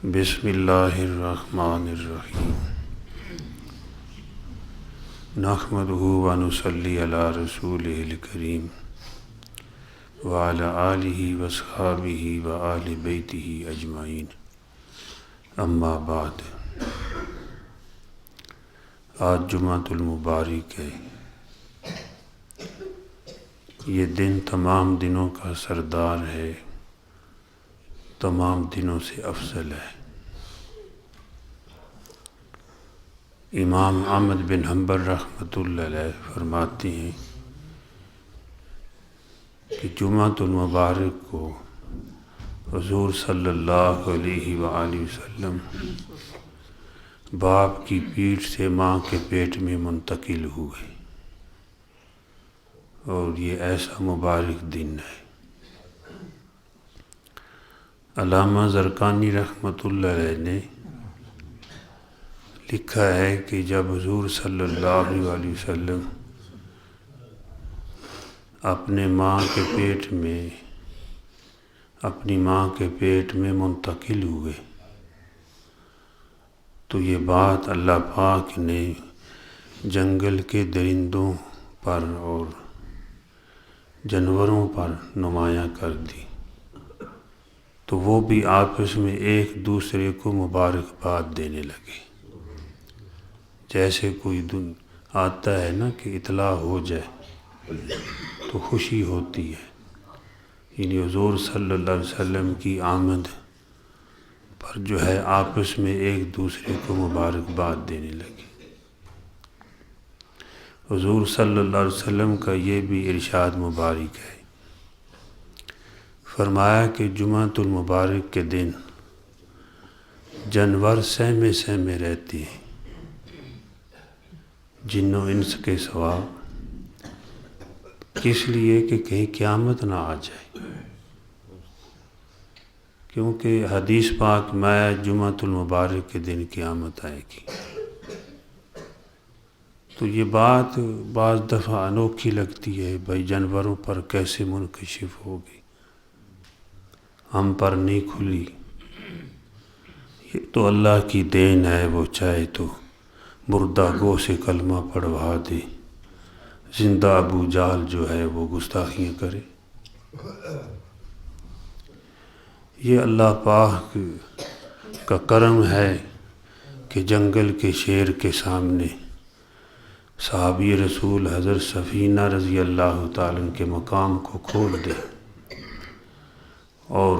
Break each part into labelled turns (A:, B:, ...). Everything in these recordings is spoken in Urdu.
A: بسم اللہ الرحمن الرحیم نحمدہ ونصلی علی رسولہ الکریم وعلی آلہ واصحابہ وآل بیتہ اجمعین اما بعد۔ آج جمعۃ المبارک ہے۔ یہ دن تمام دنوں کا سردار ہے، تمام دنوں سے افضل ہے۔ امام احمد بن حنبل رحمۃ اللہ علیہ فرماتے ہیں کہ جمعۃ المبارک کو حضور صلی اللہ علیہ وآلہ وسلم باپ کی پیٹھ سے ماں کے پیٹ میں منتقل ہوئے، اور یہ ایسا مبارک دن ہے۔ علامہ زرقانی رحمۃ اللہ علیہ نے لکھا ہے کہ جب حضور صلی اللہ علیہ وسلم اپنی ماں کے پیٹ میں منتقل ہوئے تو یہ بات اللہ پاک نے جنگل کے درندوں پر اور جانوروں پر نمایاں کر دی، تو وہ بھی آپس میں ایک دوسرے کو مبارکباد دینے لگے۔ جیسے کوئی آتا ہے نا کہ اطلاع ہو جائے تو خوشی ہوتی ہے، یعنی حضور صلی اللہ علیہ وسلم کی آمد پر جو ہے آپس میں ایک دوسرے کو مبارکباد دینے لگے۔ حضور صلی اللہ علیہ وسلم کا یہ بھی ارشاد مبارک ہے، فرمایا کہ جمعۃ المبارک کے دن جانور سہمے سہمے رہتے ہیں، جن و انس کے سوا، کس لیے کہ کہیں قیامت نہ آ جائے، کیونکہ حدیث پاک میں جمعۃ المبارک کے دن قیامت آئے گی۔ تو یہ بات بعض دفعہ انوکھی لگتی ہے، بھائی جانوروں پر کیسے منکشف ہوگی، ہم پر نہیں کھلی۔ یہ تو اللہ کی دین ہے، وہ چاہے تو مردہ گو سے کلمہ پڑھوا دے، زندہ ابو جہل جو ہے وہ گستاخیاں کرے۔ یہ اللہ پاک کا کرم ہے کہ جنگل کے شیر کے سامنے صحابی رسول حضرت سفینہ رضی اللہ تعالیٰ عنہ کے مقام کو کھول دے، اور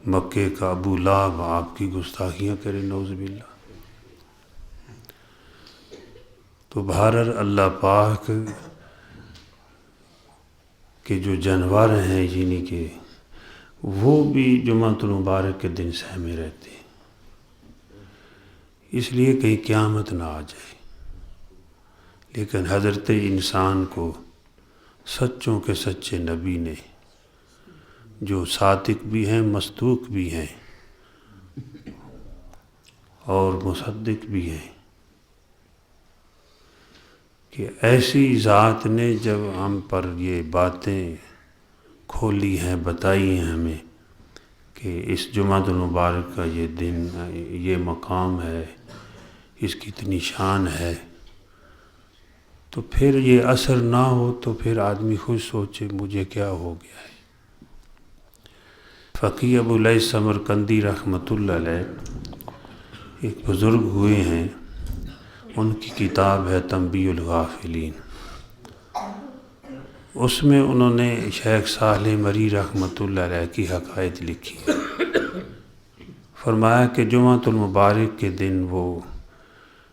A: مکے کا ابو لہب آپ کی گستاخیاں کرے، نعوذ باللہ۔ تو بہرحال اللہ پاک کے جو جانور ہیں، یعنی کہ وہ بھی جمعۃ المبارک کے دن سہمے رہتے ہیں، اس لیے کہیں قیامت نہ آ جائے۔ لیکن حضرت انسان کو سچوں کے سچے نبی نے، جو صادق بھی ہیں، مصدوق بھی ہیں اور مصدق بھی ہیں، کہ ایسی ذات نے جب ہم پر یہ باتیں کھولی ہیں، بتائی ہیں ہمیں کہ اس جمعۃ المبارک کا یہ دن، یہ مقام ہے، اس کی اتنی شان ہے، تو پھر یہ اثر نہ ہو تو پھر آدمی خود سوچے مجھے کیا ہو گیا ہے۔ فقیہ ابو لیث سمرقندی رحمۃ اللہ علیہ ایک بزرگ ہوئے ہیں، ان کی کتاب ہے تنبیہ الغافلین، اس میں انہوں نے شیخ صالح مری رحمۃ اللہ علیہ کی حقائق لکھی۔ فرمایا کہ جمعۃ المبارک کے دن وہ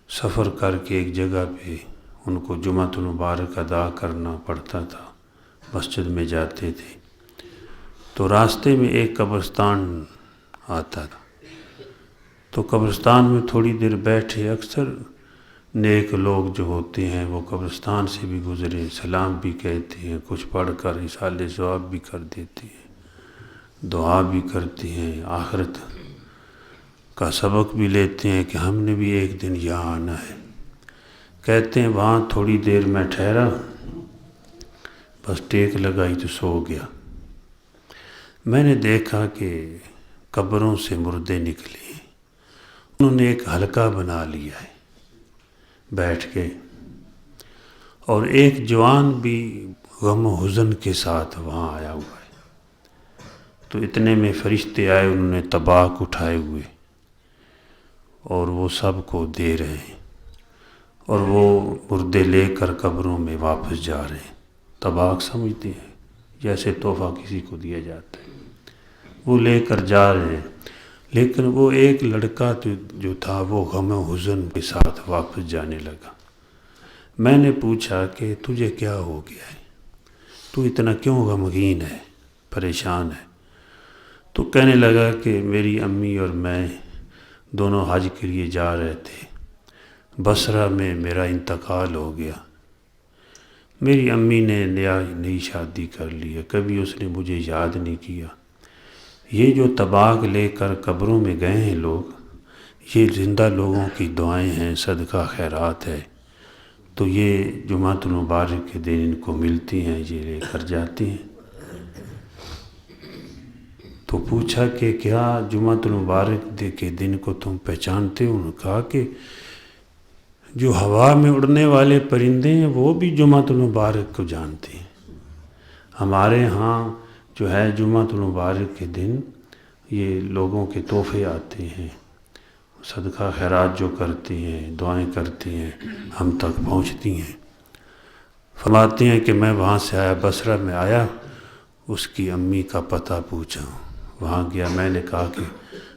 A: سفر کر کے ایک جگہ پہ ان کو جمعۃ المبارک ادا کرنا پڑتا تھا، مسجد میں جاتے تھے، تو راستے میں ایک قبرستان آتا تھا، تو قبرستان میں تھوڑی دیر بیٹھے۔ اکثر نیک لوگ جو ہوتے ہیں وہ قبرستان سے بھی گزرے، سلام بھی کہتے ہیں، کچھ پڑھ کر اصالہ ثواب بھی کر دیتے ہیں، دعا بھی کرتے ہیں، آخرت کا سبق بھی لیتے ہیں کہ ہم نے بھی ایک دن یہاں آنا ہے۔ کہتے ہیں وہاں تھوڑی دیر میں ٹھہرا، بس ٹیک لگائی تو سو گیا۔ میں نے دیکھا کہ قبروں سے مردے نکلے ہیں، انہوں نے ایک حلقہ بنا لیا ہے بیٹھ کے، اور ایک جوان بھی غم و حزن کے ساتھ وہاں آیا ہوا ہے۔ تو اتنے میں فرشتے آئے، انہوں نے طباق اٹھائے ہوئے اور وہ سب کو دے رہے ہیں، اور وہ مردے لے کر قبروں میں واپس جا رہے ہیں۔ طباق سمجھتے ہیں، جیسے تحفہ کسی کو دیا جاتا ہے، وہ لے کر جا رہے ہیں۔ لیکن وہ ایک لڑکا جو تھا وہ غم و حزن کے ساتھ واپس جانے لگا۔ میں نے پوچھا کہ تجھے کیا ہو گیا ہے، تو اتنا کیوں غمگین ہے، پریشان ہے؟ تو کہنے لگا کہ میری امی اور میں دونوں حج کے لیے جا رہے تھے، بصرہ میں میرا انتقال ہو گیا۔ میری امی نے نئی شادی کر لی ہے، کبھی اس نے مجھے یاد نہیں کیا۔ یہ جو طباق لے کر قبروں میں گئے ہیں لوگ، یہ زندہ لوگوں کی دعائیں ہیں، صدقہ خیرات ہے، تو یہ جمعۃ المبارک کے دن ان کو ملتی ہیں، یہ لے کر جاتی ہیں۔ تو پوچھا کہ کیا جمعۃ المبارک کے دن کو تم پہچانتے ہو؟ انہوں نے کہا کہ جو ہوا میں اڑنے والے پرندے ہیں وہ بھی جمعۃ المبارک کو جانتے ہیں۔ ہمارے ہاں جو ہے جمعۃ المبارک کے دن یہ لوگوں کے تحفے آتے ہیں، صدقہ خیرات جو کرتے ہیں، دعائیں کرتے ہیں، ہم تک پہنچتی ہیں۔ فرماتے ہیں کہ میں وہاں سے آیا، بصرہ میں آیا، اس کی امی کا پتہ پوچھا، وہاں گیا، میں نے کہا کہ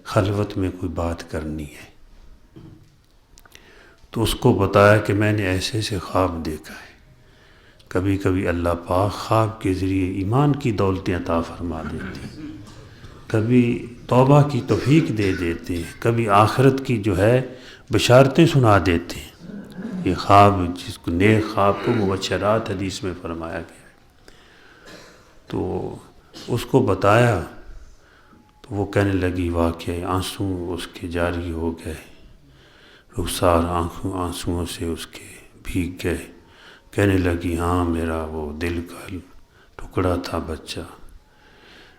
A: خلوت میں کوئی بات کرنی ہے، تو اس کو بتایا کہ میں نے ایسے ایسے خواب دیکھا ہے۔ کبھی کبھی اللہ پاک خواب کے ذریعے ایمان کی دولتیں عطا فرما دیتے ہیں، کبھی توبہ کی توفیق دے دیتے ہیں، کبھی آخرت کی جو ہے بشارتیں سنا دیتے ہیں۔ یہ خواب، جس کو نیک خواب کو مبشرات حدیث میں فرمایا گیا ہے، تو اس کو بتایا تو وہ کہنے لگی، واقعی آنسو اس کے جاری ہو گئے، رخسار آنسوؤں سے اس کے بھیگ گئے۔ کہنے لگی، ہاں میرا وہ دل کا ٹکڑا تھا بچہ،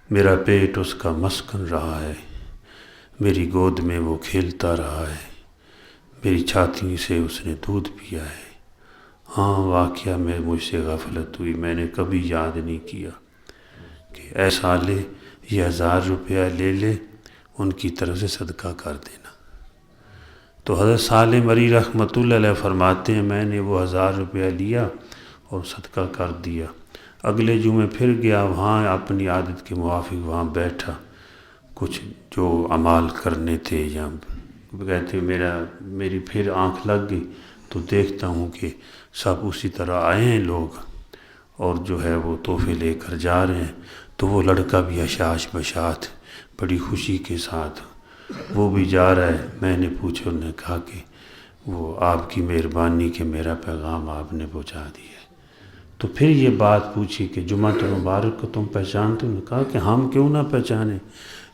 A: میرا پیٹ اس کا مسکن رہا ہے، میری گود میں وہ کھیلتا رہا ہے، میری چھاتی سے اس نے دودھ پیا ہے۔ ہاں واقعہ میں مجھ سے غفلت ہوئی، میں نے کبھی یاد نہیں کیا کہ اے سالے یہ 1000 روپیہ لے لے، ان کی طرف سے صدقہ کر دینا۔ تو حضرت صالح مری رحمۃ اللہ علیہ فرماتے ہیں میں نے وہ 1000 روپیہ لیا اور صدقہ کر دیا۔ اگلے جمعے پھر گیا، وہاں اپنی عادت کے موافق وہاں بیٹھا، کچھ جو اعمال کرنے تھے، یا کہتے میری پھر آنکھ لگ گئی تو دیکھتا ہوں کہ سب اسی طرح آئے ہیں لوگ، اور جو ہے وہ تحفے لے کر جا رہے ہیں۔ تو وہ لڑکا بھی اشاش بشاش بڑی خوشی کے ساتھ وہ بھی جا رہا ہے۔ میں نے پوچھا، انہوں نے کہا کہ وہ آپ کی مہربانی کہ میرا پیغام آپ نے پہنچا دیا۔ تو پھر یہ بات پوچھی کہ جمعۃ المبارک کو تم پہچانتے ہو؟ انہوں نے کہا کہ ہم کیوں نہ پہچانیں،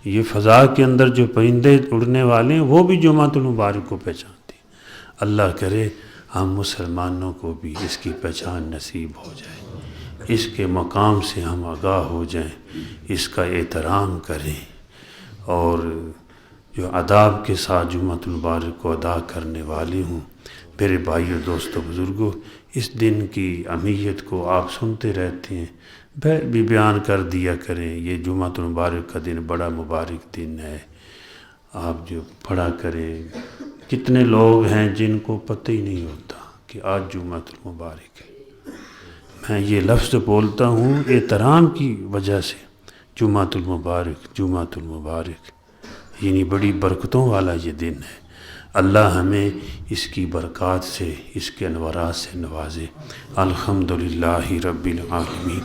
A: یہ فضا کے اندر جو پرندے اڑنے والے ہیں وہ بھی جمعۃ المبارک کو پہچانتے ہیں۔ اللہ کرے ہم مسلمانوں کو بھی اس کی پہچان نصیب ہو جائے، اس کے مقام سے ہم آگاہ ہو جائیں، اس کا احترام کریں، اور جو آداب کے ساتھ جمعۃ المبارک کو ادا کرنے والے ہوں۔ میرے بھائیو، دوستو، بزرگوں، اس دن کی اہمیت کو آپ سنتے رہتے ہیں، بھی بیان کر دیا کریں۔ یہ جمعۃ المبارک کا دن بڑا مبارک دن ہے، آپ جو پڑھا کریں۔ کتنے لوگ ہیں جن کو پتہ ہی نہیں ہوتا کہ آج جمعۃ المبارک ہے۔ میں یہ لفظ بولتا ہوں احترام کی وجہ سے، جمعۃ المبارک، جمعۃ المبارک، یعنی بڑی برکتوں والا یہ دن ہے۔ اللہ ہمیں اس کی برکات سے، اس کے انوارات سے نوازے۔ الحمدللہ رب العالمین،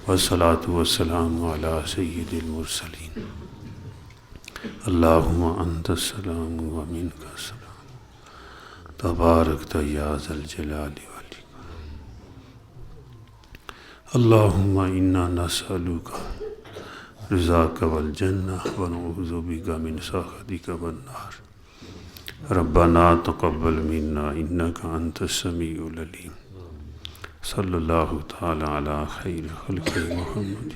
A: والصلاة والسلام علی سید المرسلین۔ اللہم انت السلام و منک السلام، تبارکت یا ذا الجلال والاکرام۔ اللہم انا نسألک رضاک والجنہ ونعوذ بک من سخطک والنار۔ ربنا تقبل منا انک انت السمیع العلیم۔ صلی اللہ تعالی علی خیر خلق محمد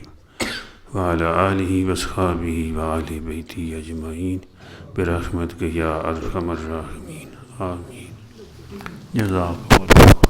A: وعلى آله وصحبه وآل بیتی اجمعین برحمتک یا ارحم الراحمین آمین. جزاک اللہ.